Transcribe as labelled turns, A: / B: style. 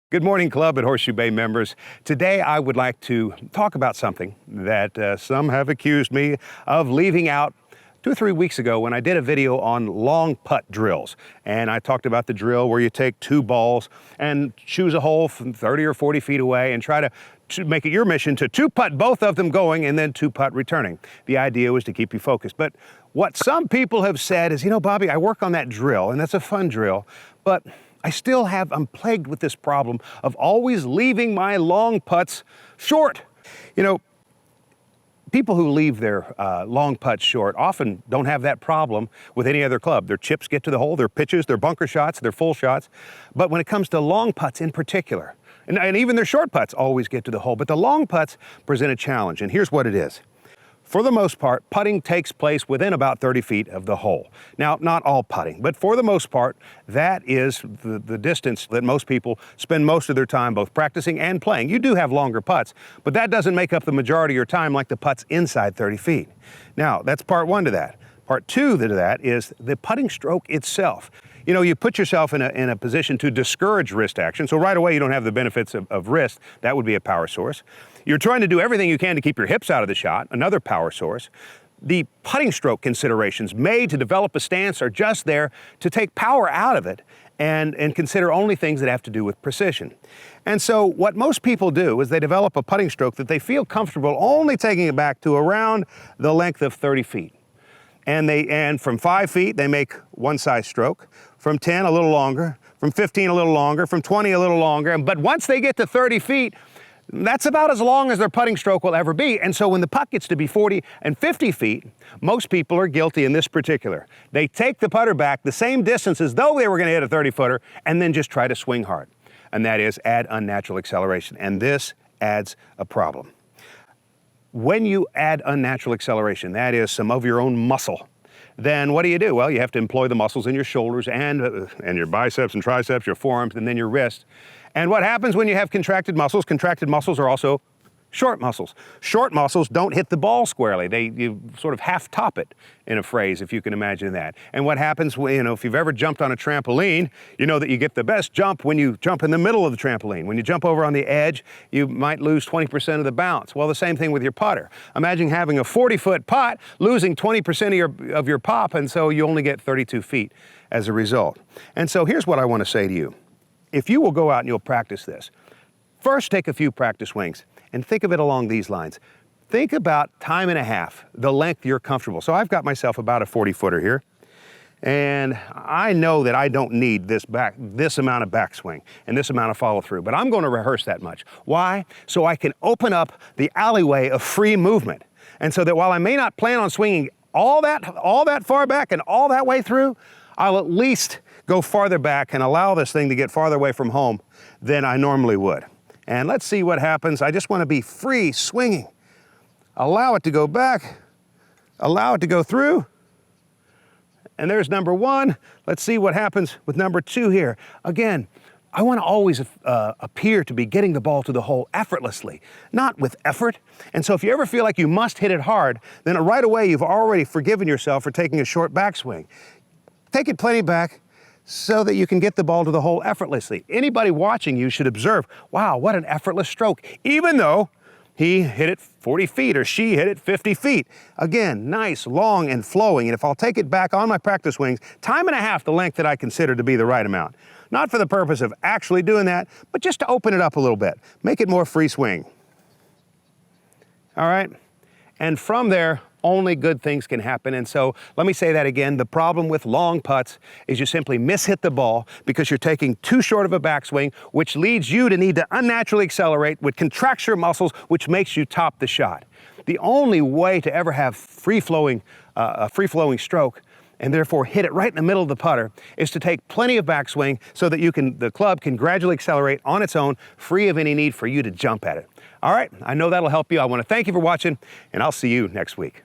A: Good morning, Club at Horseshoe Bay members. Today I would like to talk about something that some have accused me of leaving out 2 or 3 weeks ago when I did a video on long putt drills. And I talked about the drill where you take 2 balls and choose a hole from 30 or 40 feet away and try to make it your mission to 2-putt both of them going and then 2-putt returning. The idea was to keep you focused. But what some people have said is, Bobby, I work on that drill and that's a fun drill, but I'm plagued with this problem of always leaving my long putts short. People who leave their long putts short often don't have that problem with any other club. Their chips get to the hole, their pitches, their bunker shots, their full shots. But when it comes to long putts in particular, and even their short putts always get to the hole, but the long putts present a challenge, and here's what it is. For the most part, putting takes place within about 30 feet of the hole. Now, not all putting, but for the most part, that is the distance that most people spend most of their time both practicing and playing. You do have longer putts, but that doesn't make up the majority of your time like the putts inside 30 feet. Now, that's part one to that. Part two to that is the putting stroke itself. You put yourself in a position to discourage wrist action, so right away you don't have the benefits of wrist. That would be a power source. You're trying to do everything you can to keep your hips out of the shot, another power source. The putting stroke considerations made to develop a stance are just there to take power out of it and consider only things that have to do with precision. And so what most people do is they develop a putting stroke that they feel comfortable only taking it back to around the length of 30 feet. And from 5 feet, they make one size stroke. From 10, a little longer. From 15, a little longer. From 20, a little longer. But once they get to 30 feet, that's about as long as their putting stroke will ever be. And so when the putt gets to be 40 and 50 feet, most people are guilty in this particular. They take the putter back the same distance as though they were going to hit a 30-footer and then just try to swing hard. And that is add unnatural acceleration. And this adds a problem. When you add unnatural acceleration, that is some of your own muscle, then what do? Well, you have to employ the muscles in your shoulders and your biceps and triceps, your forearms, and then your wrist. And what happens when you have contracted muscles? Contracted muscles are also short muscles. Short muscles don't hit the ball squarely. You sort of half top it in a phrase, if you can imagine that. And what happens, if you've ever jumped on a trampoline, you know that you get the best jump when you jump in the middle of the trampoline. When you jump over on the edge, you might lose 20% of the bounce. Well, the same thing with your putter. Imagine having a 40-foot putt, losing 20% of your pop, and so you only get 32 feet as a result. And so here's what I want to say to you. If you will go out and you'll practice this, first take a few practice swings. And think of it along these lines. Think about time and a half, the length you're comfortable. So I've got myself about a 40-footer here. And I know that I don't need this amount of backswing and this amount of follow through, but I'm going to rehearse that much. Why? So I can open up the alleyway of free movement. And so that while I may not plan on swinging all that far back and all that way through, I'll at least go farther back and allow this thing to get farther away from home than I normally would. And let's see what happens. I just want to be free swinging. Allow it to go back. Allow it to go through. And there's number one. Let's see what happens with number two here. Again, I want to always appear to be getting the ball to the hole effortlessly, not with effort. And so if you ever feel like you must hit it hard, then right away you've already forgiven yourself for taking a short backswing. Take it plenty back, so that you can get the ball to the hole effortlessly. Anybody watching you should observe, wow, what an effortless stroke, even though he hit it 40 feet or she hit it 50 feet. Again, nice, long, and flowing. And if I'll take it back on my practice swings, time and a half the length that I consider to be the right amount. Not for the purpose of actually doing that, but just to open it up a little bit. Make it more free swing. All right? And from there, only good things can happen. And so let me say that again. The problem with long putts is you simply mishit the ball because you're taking too short of a backswing, which leads you to need to unnaturally accelerate, which contracts your muscles, which makes you top the shot. The only way to ever have a free-flowing stroke and therefore hit it right in the middle of the putter is to take plenty of backswing so that the club can gradually accelerate on its own, free of any need for you to jump at it. All right, I know that'll help you. I want to thank you for watching, and I'll see you next week.